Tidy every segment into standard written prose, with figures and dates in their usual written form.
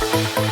you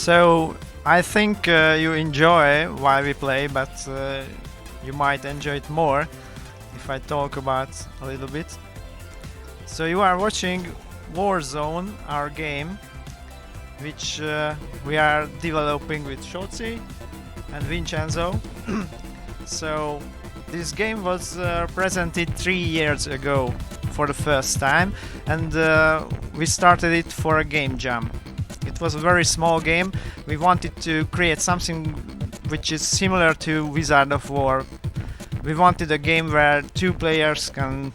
So I think you enjoy while we play, but you might enjoy it more if I talk about a little bit. So you are watching Warzone, our game, which we are developing with Shotzi and Vincenzo. So this game was presented 3 years ago for the first time, and we started it for a game jam. It was a very small game. We wanted to create something which is similar to Wizard of War. We wanted a game where 2 players can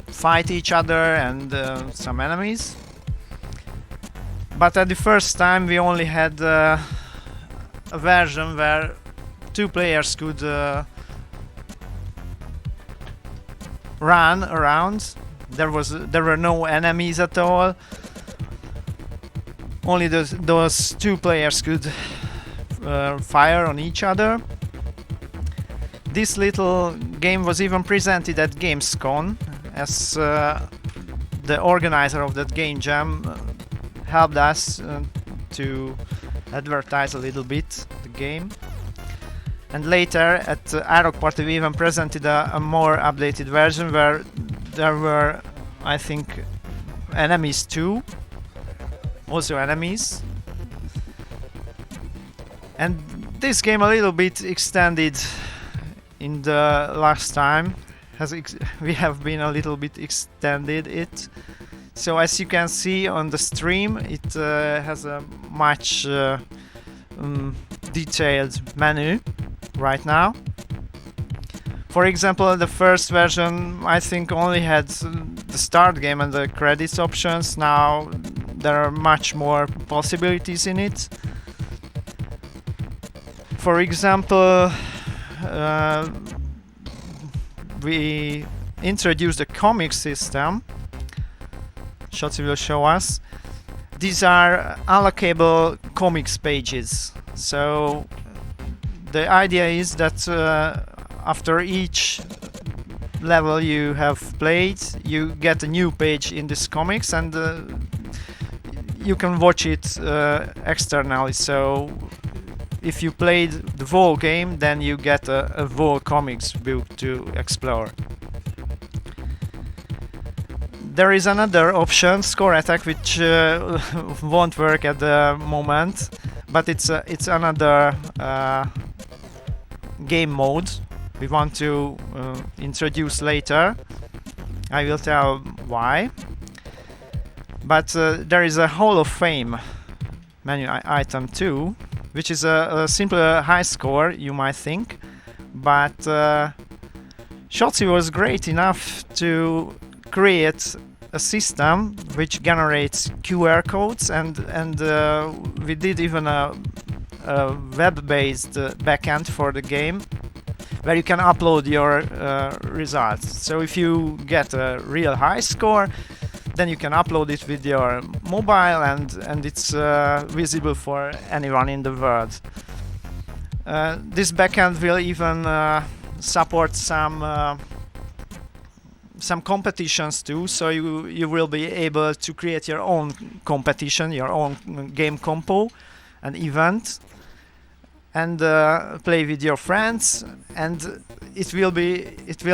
fight each other and some enemies. But at the first time we only had a version where 2 players could run around. There were no enemies at all. Only those 2 players could fire on each other. This little game was even presented at Gamescom, as the organizer of that game jam helped us to advertise a little bit the game. And later at Arok Party we even presented a more updated version where there were, I think, enemies too. Also enemies. And this game a little bit extended in the last time. We have been a little bit extended it. So as you can see on the stream, it has a much detailed menu right now. For example, the first version I think only had the start game and the credits options. Now there are much more possibilities in it. For example, we introduced a comic system. Shotzi will show us. These are allocable comics pages. So the idea is that after each level you have played, you get a new page in this comics, and you can watch it externally. So if you played the whole game, then you get a whole comics book to explore. There is another option, score attack, which won't work at the moment, but it's another game mode we want to introduce later. I will tell why. But there is a Hall of Fame menu item too, which is a simple high score, you might think, but Shotzi was great enough to create a system which generates QR codes, and we did even a web-based backend for the game where you can upload your results. So if you get a real high score, then you can upload it with your mobile, and it's visible for anyone in the world. This backend will even support some competitions too, so you will be able to create your own competition, your own game compo, an event, and play with your friends, and it will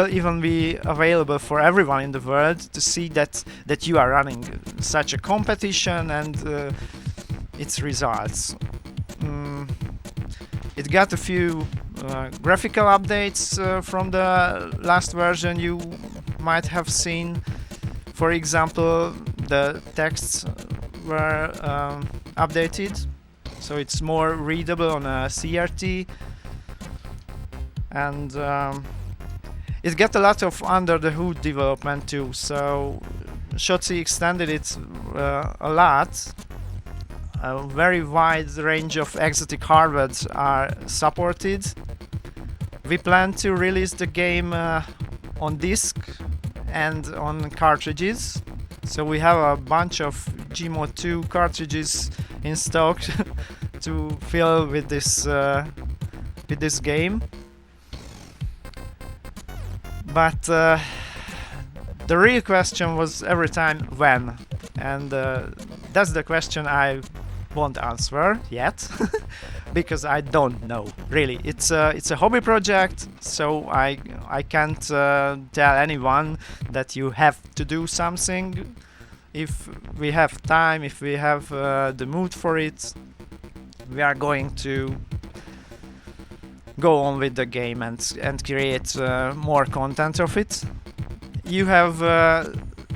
even be available for everyone in the world to see that you are running such a competition and its results. It got a few graphical updates from the last version you might have seen. For example, the texts were updated, so it's more readable on a CRT, and it got a lot of under the hood development too, so Shotzi extended it a lot. A very wide range of exotic hardwares are supported. We plan to release the game on disc and on cartridges, so we have a bunch of Gmod 2 cartridges in stock to fill with this game. But the real question was every time when, and that's the question I won't answer yet because I don't know really. It's a hobby project, so I can't tell anyone that you have to do something. If we have time, if we have the mood for it, we are going to go on with the game and create more content of it. You have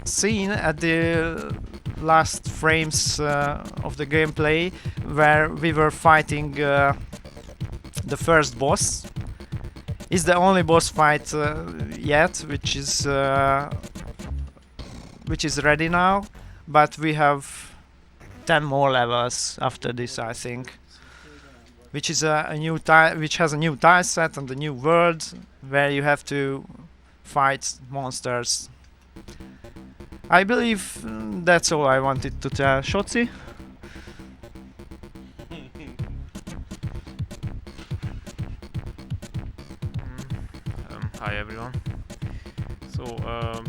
seen at the last frames of the gameplay where we were fighting the first boss. It's the only boss fight yet, which is ready now, but we have 10 more levels after this, I think, which is which has a new tile set and a new world where you have to fight monsters. I believe that's all I wanted to tell. Shotzi? Hi everyone. So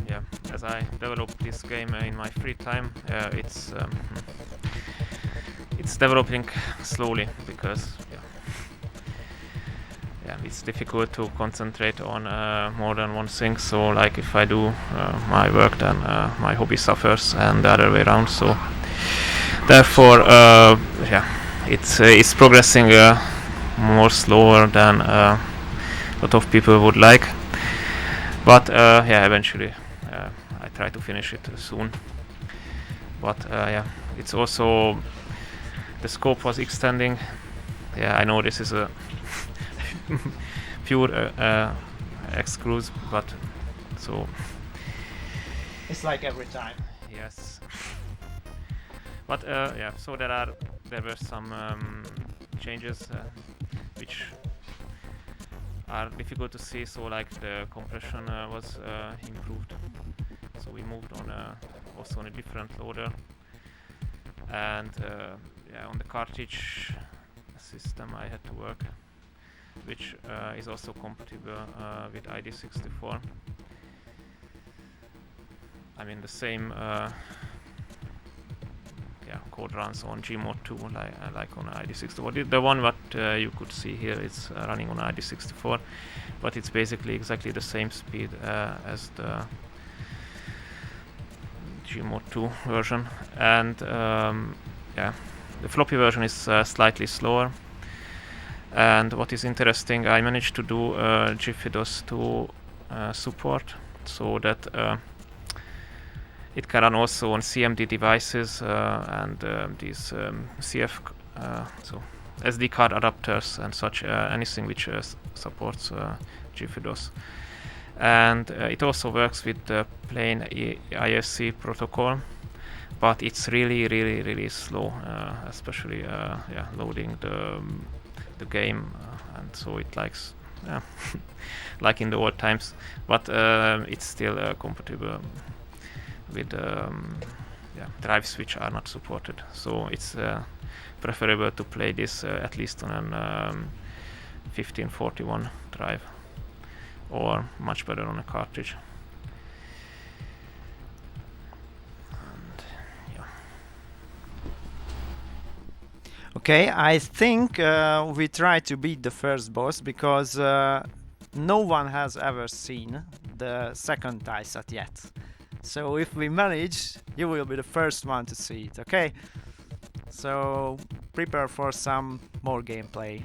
yeah, as I develop this game in my free time, it's developing slowly because it's difficult to concentrate on more than one thing. So like if I do my work, then my hobby suffers, and the other way around. So therefore, it's progressing more slower than a lot of people would like. But eventually I try to finish it soon. But it's also the scope was extending. Yeah, I know this is a pure exclusive, but so it's like every time. Yes. But so there were some changes which are difficult to see. So like the compression was improved. So we moved on also on a different loader, and yeah, on the cartridge system I had to work, which is also compatible with ID64. I mean the same yeah, code runs on Wor2one like on ID64. The one what you could see here is running on ID64, but it's basically exactly the same speed as the Wor2 version, and yeah, the floppy version is slightly slower. And what is interesting, I managed to do GFIDOS2 support, so that it can run also on CMD devices and these CF, so SD card adapters and such, anything which supports GFIDOS. And it also works with the plain ISC protocol, but it's really slow, especially yeah, loading the game, and so it likes like in the old times, but it's still compatible with yeah, drives which are not supported. So it's preferable to play this at least on an 1541 drive, or much better on a cartridge. And, yeah. Okay, I think we try to beat the first boss, because no one has ever seen the second TISAT yet. So if we manage, you will be the first one to see it, okay? So prepare for some more gameplay.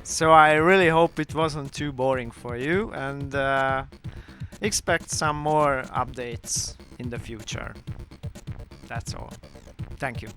So I really hope it wasn't too boring for you, and expect some more updates in the future. That's all. Thank you.